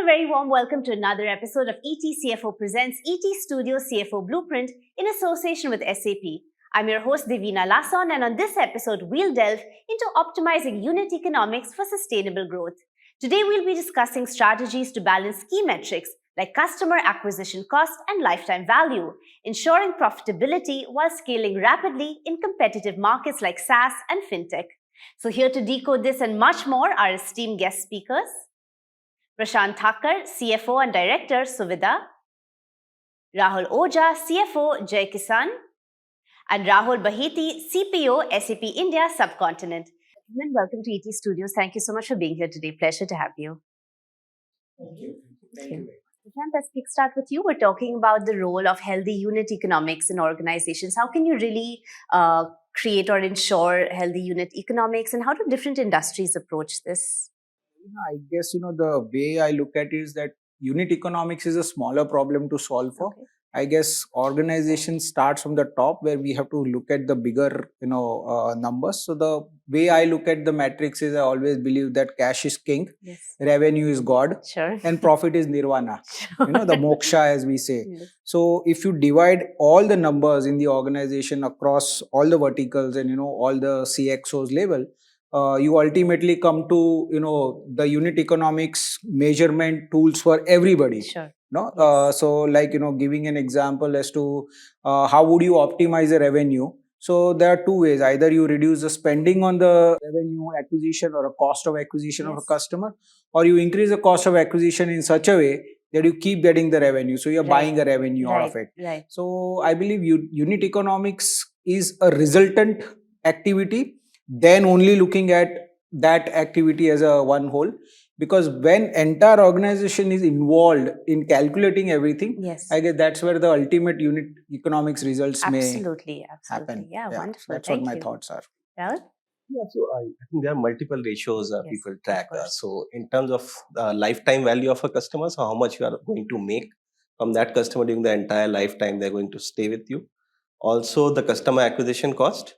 a very warm welcome to another episode of ETCFO presents ET Studio CFO Blueprint in association with SAP. I'm your host Devina Lasson, and on this episode we'll delve into optimizing unit economics for sustainable growth. Today we'll be discussing strategies to balance key metrics like customer acquisition cost and lifetime value, ensuring profitability while scaling rapidly in competitive markets like SaaS and FinTech. So here to decode this and much more are esteemed guest speakers. Prashant Thakkar, CFO and Director, Suvidha. Rahul Oja, CFO, Jai Kisan. And Rahul Baheti, CPO, SAP India Subcontinent. Welcome to ET Studios. Thank you so much for being here today. Pleasure to have you. Thank you. Thank you. Prashant, let's kickstart with you. We're talking about the role of healthy unit economics in organizations. How can you really create or ensure healthy unit economics, and how do different industries approach this? I guess, the way I look at it is that unit economics is a smaller problem to solve for. Okay. I guess organization starts from the top where we have to look at the bigger, numbers. So the way I look at the metrics is I always believe that cash is king, Yes. revenue is God, Sure. and profit is nirvana. Sure. The moksha, as we say. Yes. So if you divide all the numbers in the organization across all the verticals and, all the CXOs level, you ultimately come to, the unit economics measurement tools for everybody. Sure. No? Yes. So like, giving an example as to how would you optimize the revenue. So there are two ways. Either you reduce the spending on the revenue acquisition or a cost of acquisition of a customer, or you increase the cost of acquisition in such a way that you keep getting the revenue. So you're buying a revenue out of it. Right. So I believe unit economics is a resultant activity, then only looking at that activity as a one whole. Because when entire organization is involved in calculating everything, Yes. I guess that's where the ultimate unit economics results Absolutely. may happen. Yeah, wonderful. That's Thank what my you. thoughts are. Rahul? Yeah, so I think there are multiple ratios Yes, people track. of course. So in terms of lifetime value of a customer, so how much you are going to make from that customer during the entire lifetime they're going to stay with you. Also the customer acquisition cost.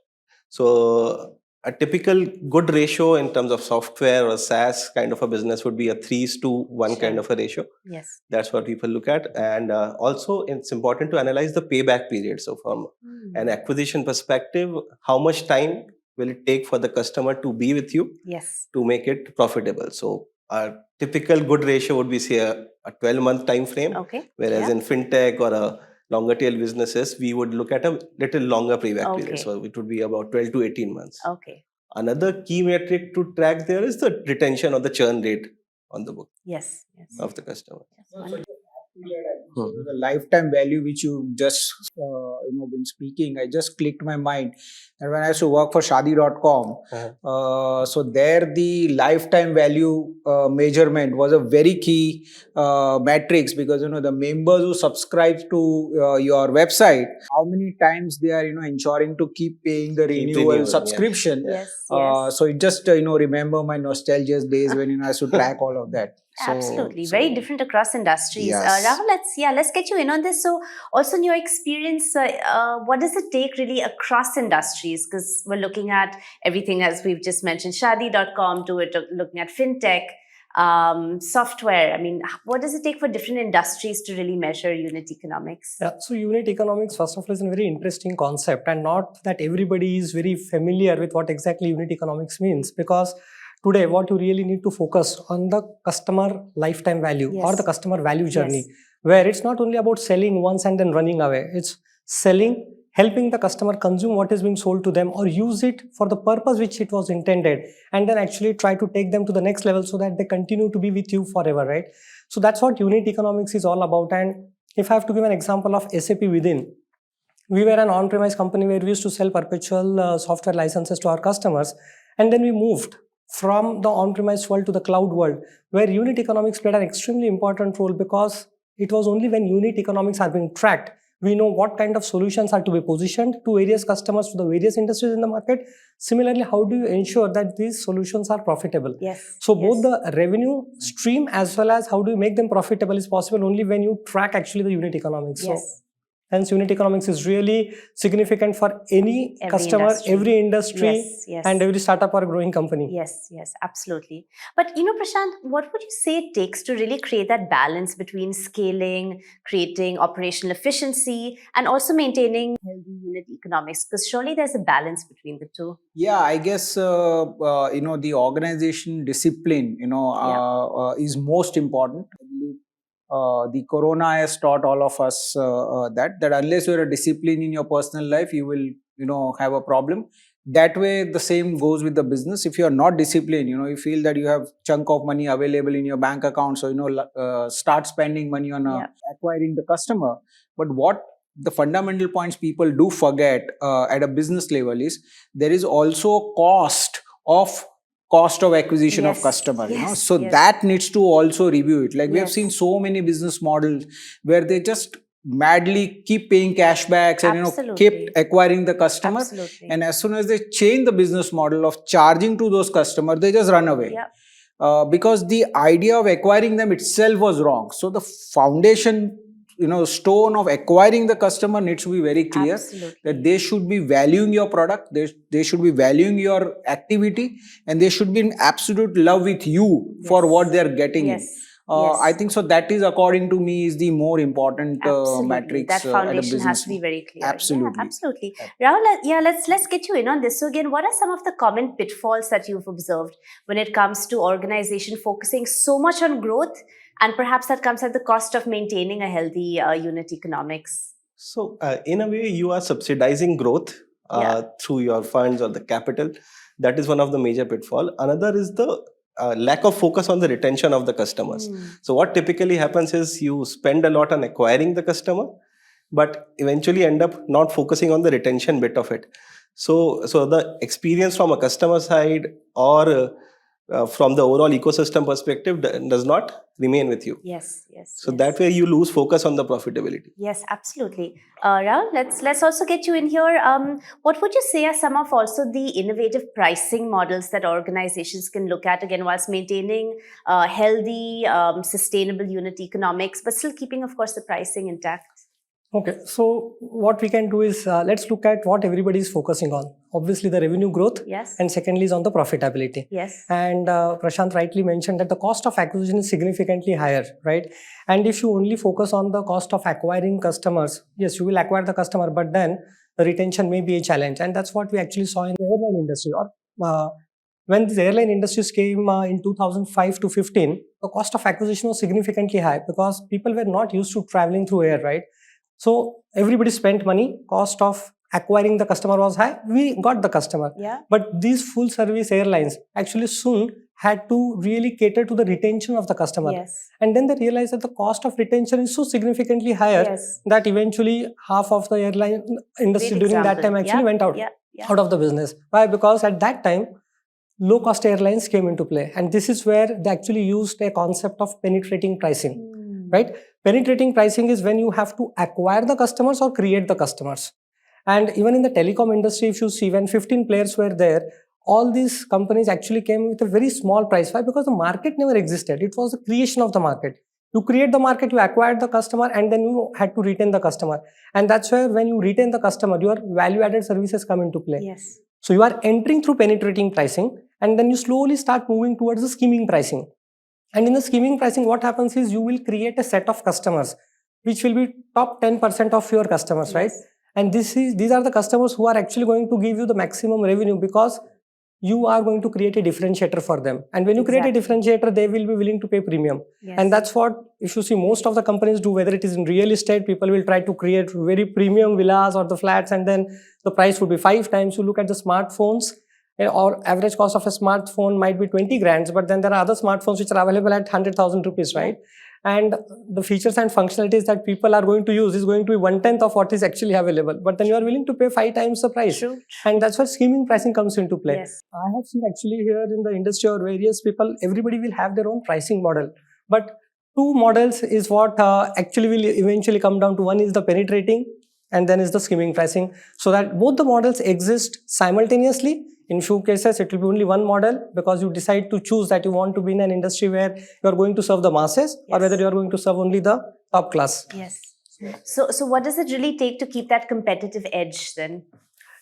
So a typical good ratio in terms of software or SaaS kind of a business would be a 3:1 Sure. kind of a ratio. Yes. That's what people look at. And also it's important to analyze the payback period. So from an acquisition perspective, how much time will it take for the customer to be with you Yes. to make it profitable? So a typical good ratio would be, say, a 12-month time frame. Okay. Whereas in fintech or a longer tail businesses, we would look at a little longer payback period. Okay. So it would be about 12 to 18 months. Okay. Another key metric to track there is the retention or the churn rate on the book Yes. of the customer. The lifetime value which you just been speaking, I just clicked my mind. And when I used to work for Shadi.com, so there the lifetime value measurement was a very key matrix, because the members who subscribe to your website, how many times they are ensuring to keep paying the renewal subscription. Yes. So it just remember my nostalgia days when I used to track all of that. Absolutely. Very different across industries. Yes. Rahul, let's get you in on this. So also in your experience, what does it take really across industries? Because we're looking at everything, as we've just mentioned, Shadi.com, to it, looking at fintech, software. I mean, what does it take for different industries to really measure unit economics? Yeah, so unit economics, first of all, is a very interesting concept, and not that everybody is very familiar with what exactly unit economics means, because today, what you really need to focus on the customer lifetime value or the customer value journey, where it's not only about selling once and then running away. It's selling, helping the customer consume what is being sold to them or use it for the purpose which it was intended, and then actually try to take them to the next level so that they continue to be with you forever, right? So that's what unit economics is all about. And if I have to give an example of SAP within, we were an on-premise company where we used to sell perpetual software licenses to our customers, and then we moved from the on-premise world to the cloud world, where unit economics played an extremely important role, because it was only when unit economics are being tracked, we know what kind of solutions are to be positioned to various customers, to the various industries in the market. Similarly, how do you ensure that these solutions are profitable? Yes. So both the revenue stream as well as how do you make them profitable is possible only when you track actually the unit economics. Yes. So Hence, unit economics is really significant for any Every customer, industry. every industry, Yes. and every startup or growing company. Yes, absolutely. But Prashant, what would you say it takes to really create that balance between scaling, creating operational efficiency, and also maintaining healthy unit economics? Because surely there's a balance between the two. Yeah, I guess the organization discipline is most important. I believe the corona has taught all of us that unless you're a discipline in your personal life, you will have a problem. That way, the same goes with the business. If you are not disciplined, you feel that you have chunk of money available in your bank account, so start spending money on acquiring the customer. But what the fundamental points people do forget at a business level is there is also cost of acquisition of customer, so that needs to also review it. Like we have seen so many business models where they just madly keep paying cashbacks and keep acquiring the customer. Absolutely. And as soon as they change the business model of charging to those customers, they just run away. Because the idea of acquiring them itself was wrong. So the foundation stone of acquiring the customer needs to be very clear. That they should be valuing your product, they should be valuing your activity, and they should be in absolute love with you for what they are getting in. I think so that is, according to me, is the more important matrix. That foundation has to be very clear. Absolutely. Absolutely. Rahul, let's get you in on this. So again, what are some of the common pitfalls that you've observed when it comes to organization focusing so much on growth, and perhaps that comes at the cost of maintaining a healthy unit economics? So in a way, you are subsidizing growth through your funds or the capital. That is one of the major pitfall. Another is the lack of focus on the retention of the customers. So what typically happens is you spend a lot on acquiring the customer, but eventually end up not focusing on the retention bit of it. So the experience from a customer side or from the overall ecosystem perspective does not remain with you. So that way you lose focus on the profitability. Yes, absolutely. Rahul, let's also get you in here. What would you say are some of also the innovative pricing models that organizations can look at, again, whilst maintaining healthy, sustainable unit economics, but still keeping, of course, the pricing intact? Okay, so what we can do is let's look at what everybody is focusing on. Obviously, the revenue growth, and secondly is on the profitability. And Prashant rightly mentioned that the cost of acquisition is significantly higher, right? And if you only focus on the cost of acquiring customers, yes, you will acquire the customer, but then the retention may be a challenge. And that's what we actually saw in the airline industry. When the airline industries came in 2005 to 15, the cost of acquisition was significantly high because people were not used to traveling through air, right? So everybody spent money, cost of acquiring the customer was high, we got the customer. But these full service airlines actually soon had to really cater to the retention of the customer. And then they realized that the cost of retention is so significantly higher that eventually half of the airline industry during that time actually went out of the business. Why? Because at that time, low cost airlines came into play. And this is where they actually used a concept of penetrating pricing, right? Penetrating pricing is when you have to acquire the customers or create the customers. And even in the telecom industry, if you see, when 15 players were there, all these companies actually came with a very small price. Why? Because the market never existed. It was the creation of the market. You create the market, you acquired the customer, and then you had to retain the customer. And that's where when you retain the customer, your value-added services come into play. So you are entering through penetrating pricing, and then you slowly start moving towards the scheming pricing. And in the scheming pricing, what happens is you will create a set of customers, which will be top 10% of your customers, right? And these are the customers who are actually going to give you the maximum revenue because you are going to create a differentiator for them. And when you create a differentiator, they will be willing to pay premium. And that's what, if you see, most of the companies do, whether it is in real estate, people will try to create very premium villas or the flats, and then the price would be 5 times. You look at the smartphones, or average cost of a smartphone might be 20 grand, but then there are other smartphones which are available at 100,000 rupees, right? And the features and functionalities that people are going to use is going to be 1/10 of what is actually available. But then you are willing to pay 5 times the price. And that's where scheming pricing comes into play. I have seen actually here in the industry or various people, everybody will have their own pricing model. But 2 models is what actually will eventually come down to. One is the penetrating, and then is the scheming pricing. So that both the models exist simultaneously. In few cases, it will be only one model because you decide to choose that you want to be in an industry where you are going to serve the masses or whether you are going to serve only the top class. So what does it really take to keep that competitive edge then?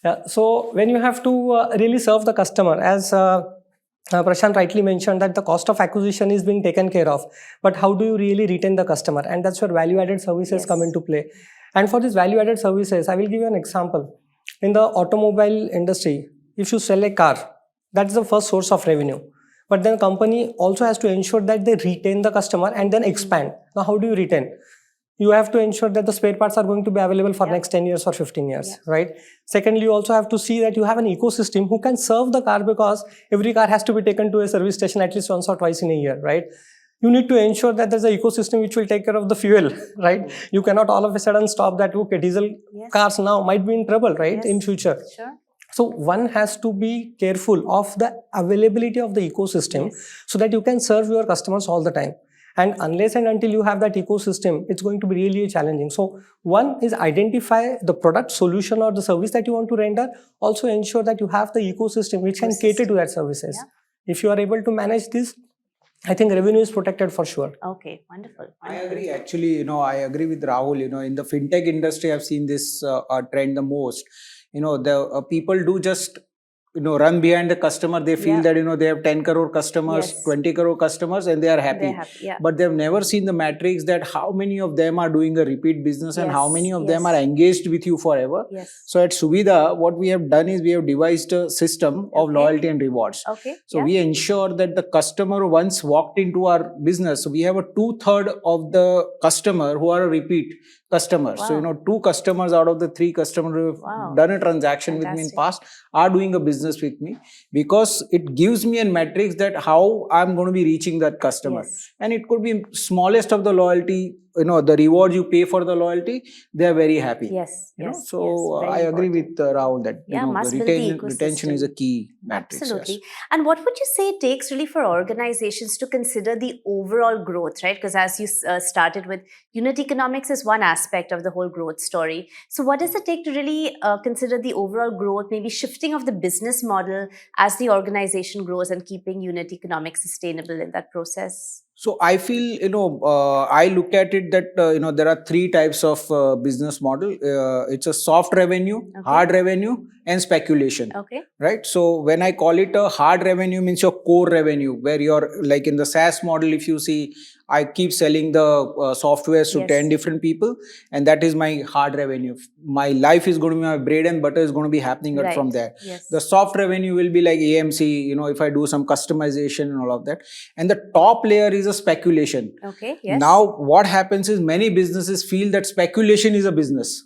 Yeah, so when you have to really serve the customer, as Prashant rightly mentioned, that the cost of acquisition is being taken care of, but how do you really retain the customer? And that's where value-added services come into play. And for these value-added services, I will give you an example. In the automobile industry, if you sell a car, that's the first source of revenue. But then company also has to ensure that they retain the customer and then expand. Now, how do you retain? You have to ensure that the spare parts are going to be available for next 10 years or 15 years, right? Secondly, you also have to see that you have an ecosystem who can serve the car, because every car has to be taken to a service station at least once or twice in a year, right? You need to ensure that there's an ecosystem which will take care of the fuel, right? You cannot all of a sudden stop that. Okay, diesel cars now might be in trouble, right? In future. Sure. So one has to be careful of the availability of the ecosystem so that you can serve your customers all the time. And unless and until you have that ecosystem, it's going to be really challenging. So one is identify the product, solution, or the service that you want to render. Also ensure that you have the ecosystem which can cater to that services. If you are able to manage this, I think revenue is protected for sure. Okay, wonderful. I agree. Actually, I agree with Rahul. In the fintech industry, I've seen this trend the most. The people do just run behind the customer. They feel that they have 10 crore customers, 20 crore customers, and they are happy. But they've never seen the metrics that how many of them are doing a repeat business and how many of them are engaged with you forever. So at Suvidha, what we have done is we have devised a system of loyalty and rewards. So we ensure that the customer once walked into our business, so we have a 2/3 of the customer who are a repeat customers. So 2 customers out of the 3 customers who have done a transaction with me in past are doing a business with me, because it gives me a metrics that how I'm going to be reaching that customer. And it could be smallest of the loyalty, the reward you pay for the loyalty, they are very happy. So I agree with Rahul that retention is a key metric. Absolutely. And what would you say it takes really for organizations to consider the overall growth, right? Because as you started with, unit economics is one aspect of the whole growth story. So what does it take to really consider the overall growth, maybe shifting of the business model as the organization grows and keeping unit economics sustainable in that process? So I feel, I look at it that, there are 3 types of business model. It's a soft revenue, hard revenue, and speculation. Right. So when I call it a hard revenue, means your core revenue, where you're like in the SaaS model, if you see, I keep selling the softwares to 10 different people, and that is my hard revenue. My life is going to be, my bread and butter is going to be happening from there. The soft revenue will be like AMC, if I do some customization and all of that. And the top layer is a speculation. Now, what happens is many businesses feel that speculation is a business,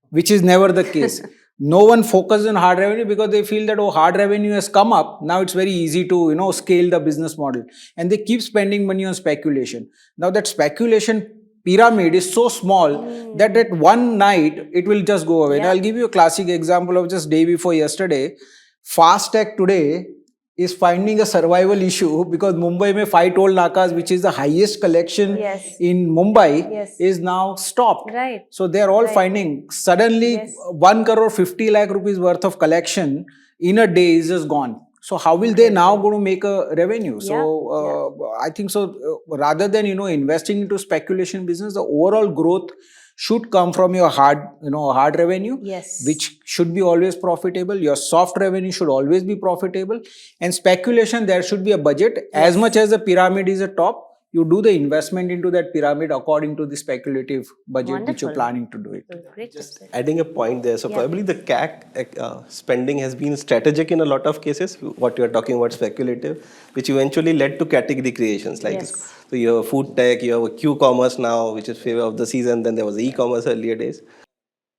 which is never the case. No one focuses on hard revenue because they feel that, hard revenue has come up. Now it's very easy to, scale the business model. And they keep spending money on speculation. Now that speculation pyramid is so small that at one night, it will just go away. And I'll give you a classic example of just day before yesterday. Fastech today is finding a survival issue because Mumbai mein 5 toll nakas, which is the highest collection in Mumbai, is now stopped. So they are all finding suddenly 1 crore 50 lakh rupees worth of collection in a day is just gone. So how will they now going to make a revenue? So I think so rather than investing into speculation business, the overall growth should come from your hard revenue, which should be always profitable. Your soft revenue should always be profitable. And speculation, there should be a budget. As much as the pyramid is a top, you do the investment into that pyramid according to the speculative budget which you're planning to do it. Just adding a point there. So probably the CAC spending has been strategic in a lot of cases, what you are talking about speculative, which eventually led to category creations like this. So you have food tech, you have a Q-commerce now, which is favor of the season. Then there was e-commerce earlier days.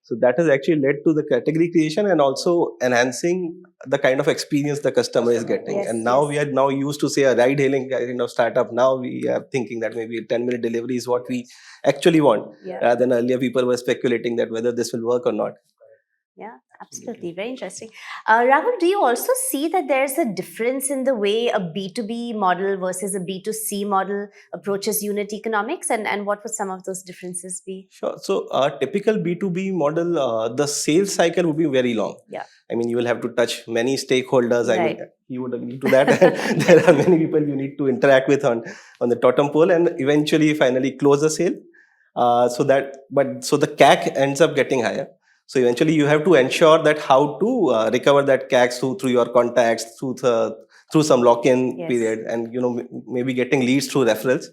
So that has actually led to the category creation and also enhancing the kind of experience the customer is getting. And now we are now used to say a ride hailing kind of startup. Now we are thinking that maybe a 10-minute delivery is what we actually want. Rather than earlier people were speculating that whether this will work or not. Yeah, absolutely. Very interesting. Rahul, do you also see that there's a difference in the way a B2B model versus a B2C model approaches unit economics? And what would some of those differences be? Sure. So a typical B2B model, the sales cycle would be very long. I mean, you will have to touch many stakeholders. I mean, you would agree to that. There are many people you need to interact with on the totem pole and eventually finally close the sale. So the CAC ends up getting higher. So eventually you have to ensure that how to recover that CAC through your contacts, through some lock-in Yes. period, and maybe getting leads through referrals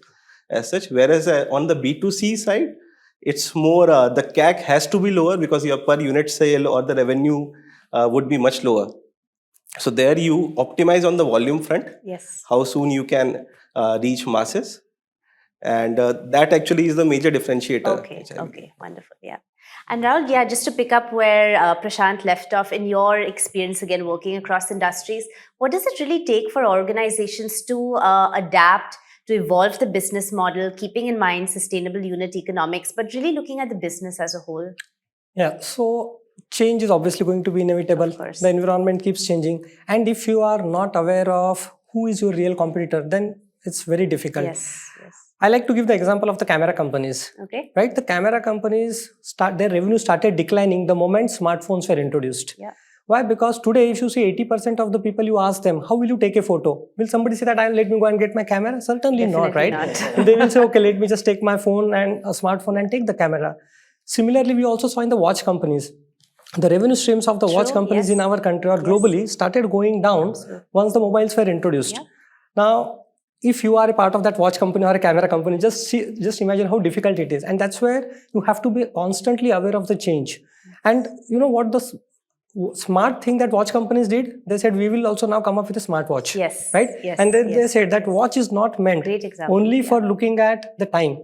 as such. Whereas on the B2C side, it's more the CAC has to be lower because your per unit sale or the revenue would be much lower. So there you optimize on the volume front, Yes. how soon you can reach masses, and that actually is the major differentiator. Okay, okay, wonderful, yeah. And Rahul, yeah, just to pick up where Prashant left off, in your experience again working across industries, what does it really take for organizations to adapt, to evolve the business model, keeping in mind sustainable unit economics, but really looking at the business as a whole? Yeah, so change is obviously going to be inevitable. Of course. The environment keeps changing. And if you are not aware of who is your real competitor, then it's very difficult. Yes, yes. I like to give the example of the camera companies. Okay. Right? The camera companies, their revenue started declining the moment smartphones were introduced. Yeah. Why? Because today, if you see 80% of the people you ask them, how will you take a photo? Will somebody say that let me go and get my camera? Certainly not, Definitely right? not. They will say, okay, let me just take my phone and a smartphone and take the camera. Similarly, we also saw in the watch companies. The revenue streams of the watch True, companies yes. in our country or globally started going down Absolutely. once the mobiles were introduced. Yeah. Now, if you are a part of that watch company or a camera company, just imagine how difficult it is. And that's where you have to be constantly aware of the change. And you know what the smart thing that watch companies did? They said, we will also now come up with a smartwatch. Yes. Right? Yes. And then they yes. said that watch is not meant Great example, only yeah. for looking at the time.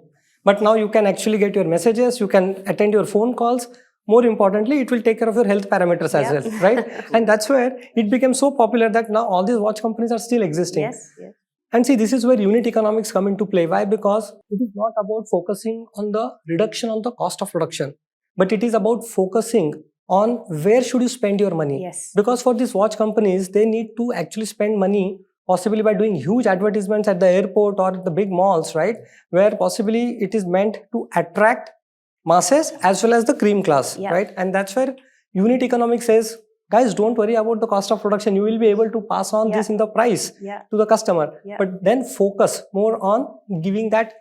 But now you can actually get your messages, you can attend your phone calls. More importantly, it will take care of your health parameters as well, right? And that's where it became so popular that now all these watch companies are still existing. Yes, yes. And see, this is where unit economics come into play. Why? Because it is not about focusing on the reduction on the cost of production, but it is about focusing on where should you spend your money. Yes. Because for these watch companies, they need to actually spend money possibly by doing huge advertisements at the airport or the big malls, right? Where possibly it is meant to attract masses as well as the cream class, right? And that's where unit economics says, guys, don't worry about the cost of production. You will be able to pass on this in the price to the customer. But then focus more on giving that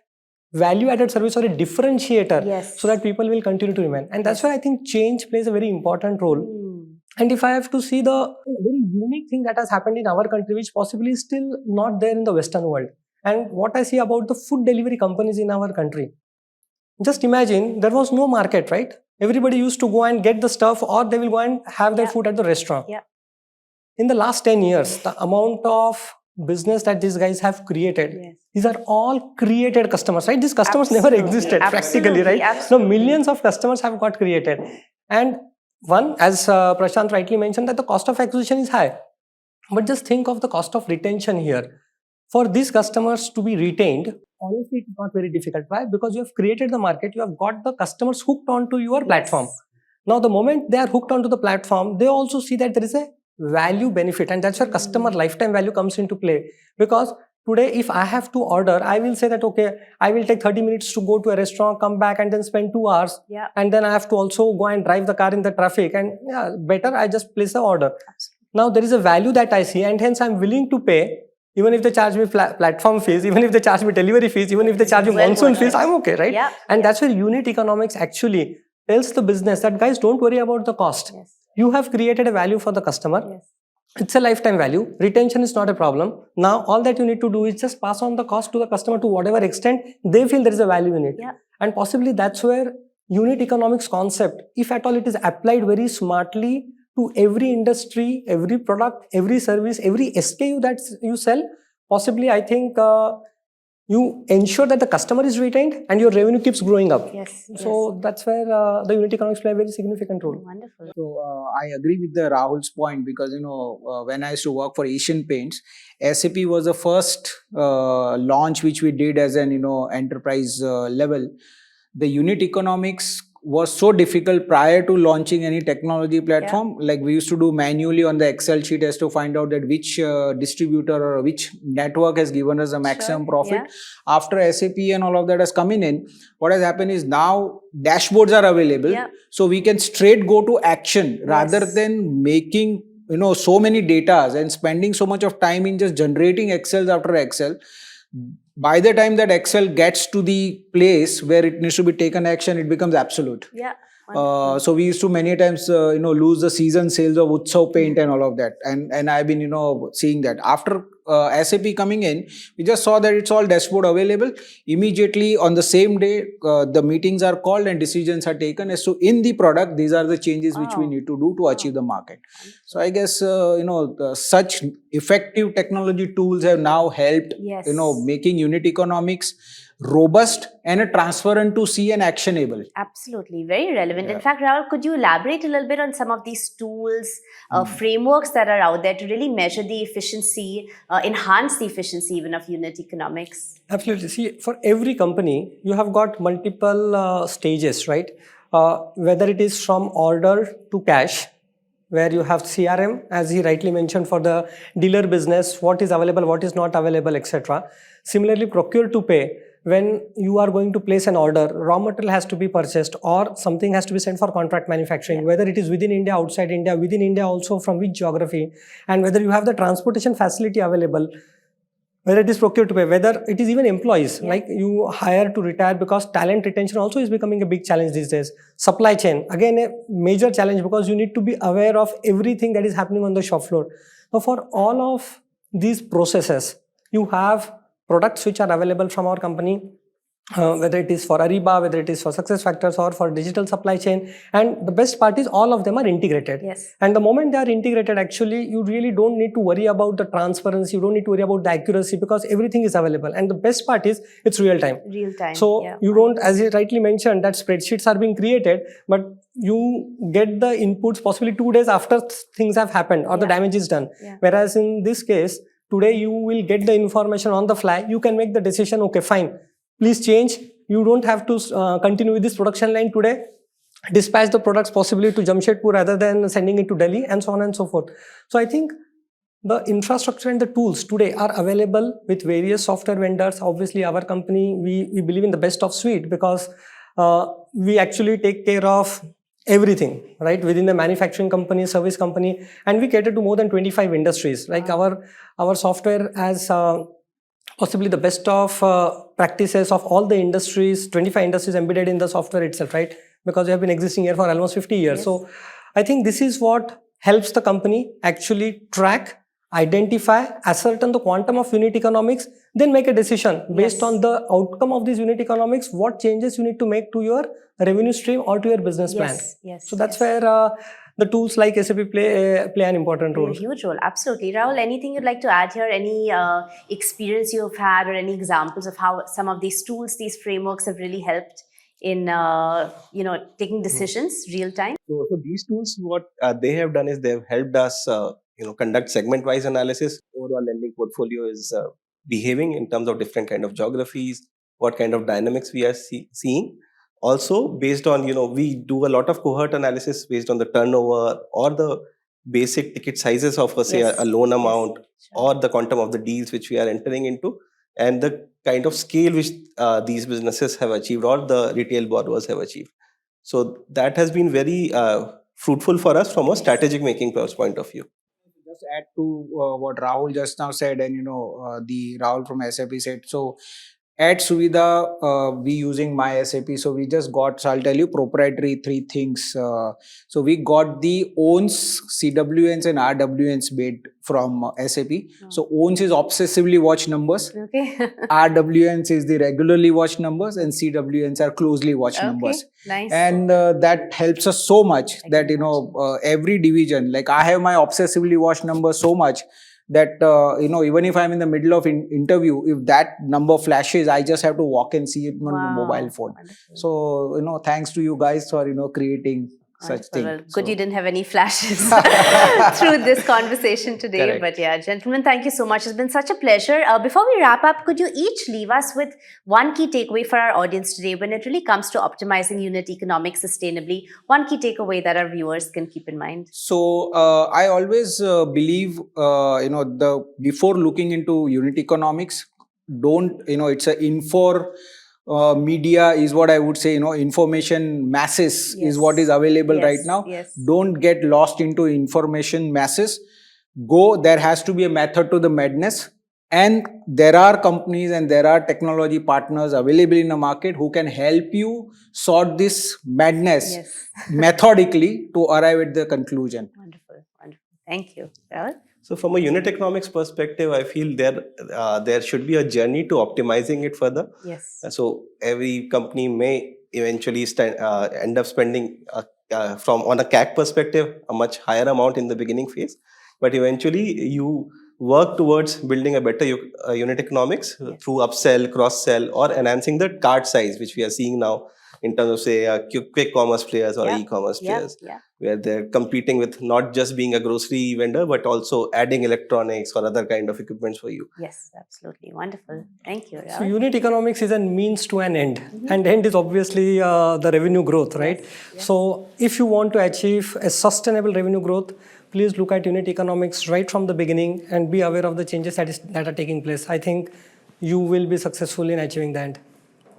value-added service or a differentiator so that people will continue to remain. And that's where I think change plays a very important role. And if I have to see the very unique thing that has happened in our country, which possibly is still not there in the Western world, and what I see about the food delivery companies in our country, just imagine there was no market, right? Everybody used to go and get the stuff or they will go and have their food at the restaurant. In the last 10 years, the amount of business that these guys have created, these are all created customers, right? These customers never existed practically, right? So millions of customers have got created. And one, as Prashant rightly mentioned, that the cost of acquisition is high. But just think of the cost of retention here. For these customers to be retained, honestly, it's not very difficult. Why? Because you have created the market, you have got the customers hooked onto your platform. Now, the moment they are hooked onto the platform, they also see that there is a value benefit, and that's where customer lifetime value comes into play. Because today, if I have to order, I will say that, okay, I will take 30 minutes to go to a restaurant, come back and then spend 2 hours. And then I have to also go and drive the car in the traffic. And better I just place the order. Now, there is a value that I see, and hence I'm willing to pay. Even if they charge me platform fees, even if they charge me delivery fees, even if they charge me monsoon fees, I'm okay, right? And that's where unit economics actually tells the business that, guys, don't worry about the cost. You have created a value for the customer. It's a lifetime value. Retention is not a problem. Now, all that you need to do is just pass on the cost to the customer to whatever extent they feel there is a value in it. And possibly that's where unit economics concept, if at all it is applied very smartly to every industry, every product, every service, every SKU that you sell, possibly I think you ensure that the customer is retained and your revenue keeps growing up. So that's where the unit economics play a very significant role. Wonderful. So I agree with the Rahul's point because when I used to work for Asian Paints, SAP was the first launch which we did as an enterprise level. The unit economics was so difficult prior to launching any technology platform. Like we used to do manually on the Excel sheet as to find out that which distributor or which network has given us the maximum profit. After SAP and all of that has come in, what has happened is now dashboards are available. So we can straight go to action rather than making so many datas and spending so much of time in just generating Excel after Excel. by the time that Excel gets to the place where it needs to be taken action, it becomes absolute. Yeah. So we used to many times, lose the season sales of Utsav paint and all of that. And I've been, seeing that after SAP coming in, we just saw that it's all dashboard available. Immediately on the same day, the meetings are called and decisions are taken as to in the product, these are the changes which we Wow. need to do to achieve the market. So I guess, such effective technology tools have now helped, Yes. making unit economics robust and a transparent to see and actionable. Absolutely, very relevant. In Yeah. fact, Rahul, could you elaborate a little bit on some of these tools, Hmm. frameworks that are out there to really measure the efficiency, enhance the efficiency even of unit economics? Absolutely. See, for every company, you have got multiple stages, right? Whether it is from order to cash, where you have CRM, as he rightly mentioned, for the dealer business, what is available, what is not available, etc. Similarly, procure to pay, when you are going to place an order, raw material has to be purchased or something has to be sent for contract manufacturing, whether it is within India, outside India, within India also from which geography, and whether you have the transportation facility available, whether it is procure to pay, whether it is even employees, like you hire to retire, because talent retention also is becoming a big challenge these days. Supply chain, again a major challenge, because you need to be aware of everything that is happening on the shop floor. Now for all of these processes, you have products which are available from our company, whether it is for Ariba, whether it is for SuccessFactors or for digital supply chain. And the best part is all of them are integrated. Yes. And the moment they are integrated, actually, you really don't need to worry about the transparency. You don't need to worry about the accuracy, because everything is available. And the best part is it's real time. Real time. So you don't, as you rightly mentioned, that spreadsheets are being created, but you get the inputs possibly 2 days after things have happened or the damage is done. Whereas in this case, today you will get the information on the fly. You can make the decision, okay, fine, please change. You don't have to continue with this production line today. Dispatch the products possibly to Jamshedpur rather than sending it to Delhi, and so on and so forth. So I think the infrastructure and the tools today are available with various software vendors. Obviously, our company, we believe in the best of suite, because we actually take care of everything, right, within the manufacturing company, service company, and we cater to more than 25 industries. Like our software has possibly the best of practices of all the industries, 25 industries embedded in the software itself, right? Because we have been existing here for almost 50 years. So I think this is what helps the company actually track, identify, ascertain the quantum of unit economics, then make a decision based on the outcome of these unit economics, what changes you need to make to your revenue stream or to your business plan. So that's where the tools like SAP play an important role. A huge role, absolutely. Rahul, anything you'd like to add here? Any experience you've had or any examples of how some of these tools, these frameworks have really helped in taking decisions real time? So these tools, what they have done is they've helped us conduct segment-wise analysis. Overall lending portfolio is behaving in terms of different kind of geographies, what kind of dynamics we are seeing. Also, based on, we do a lot of cohort analysis based on the turnover or the basic ticket sizes of, say, a loan amount or the quantum of the deals which we are entering into, and the kind of scale which these businesses have achieved or the retail borrowers have achieved. So that has been very fruitful for us from a strategic making point of view. Just add to what Rahul just now said, and the Rahul from SAP said. So at Suvidha, we using my SAP. So we just got, so I'll tell you proprietary 3 things. So we got the owns, CWNs and RWNs made from SAP. So owns is obsessively watched numbers. Okay. RWNs is the regularly watched numbers, and CWNs are closely watched numbers. Nice. And that helps us so much that, every division, like I have my obsessively watched numbers so much that, even if I'm in the middle of interview, if that number flashes, I just have to walk and see it on the mobile phone. Wonderful. So, thanks to you guys for, creating such thing. Well, good you didn't have any flashes through this conversation today. Correct. But yeah, gentlemen, thank you so much. It's been such a pleasure. Before we wrap up, could you each leave us with one key takeaway for our audience today when it really comes to optimizing unit economics sustainably? One key takeaway that our viewers can keep in mind. So I always believe, before looking into unit economics, don't, it's a media is what I would say, information masses is what is available right now. Don't get lost into information masses. There has to be a method to the madness. And there are companies and there are technology partners available in the market who can help you sort this madness Yes. methodically to arrive at the conclusion. Wonderful. Wonderful. Thank you. Rahul? So from a unit economics perspective, I feel there should be a journey to optimizing it further. Yes. So every company may eventually end up spending from on a CAC perspective a much higher amount in the beginning phase, but eventually you work towards building a better unit economics through upsell, cross sell, or enhancing the cart size, which we are seeing now in terms of say quick commerce players or e-commerce players, where they're competing with not just being a grocery vendor but also adding electronics or other kind of equipments for you. Yes, absolutely. Wonderful. Thank you, So Rahul. unit economics is a means to an end, and end is obviously the revenue growth, right? Yes. So if you want to achieve a sustainable revenue growth, please look at unit economics right from the beginning and be aware of the changes that are taking place. I think you will be successful in achieving the end.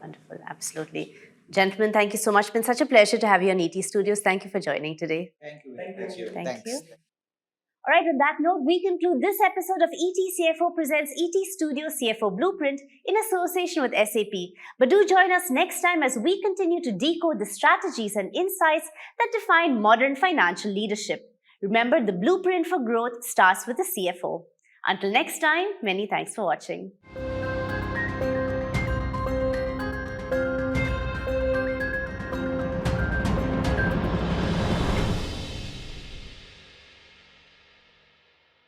Wonderful. Absolutely. Gentlemen, thank you so much. It's been such a pleasure to have you on ET Studios. Thank you for joining today. Thank you. Thank you. All right, on that note, we conclude this episode of ETCFO presents ET Studio CFO Blueprint in association with SAP. But do join us next time as we continue to decode the strategies and insights that define modern financial leadership. Remember, the blueprint for growth starts with the CFO. Until next time, many thanks for watching.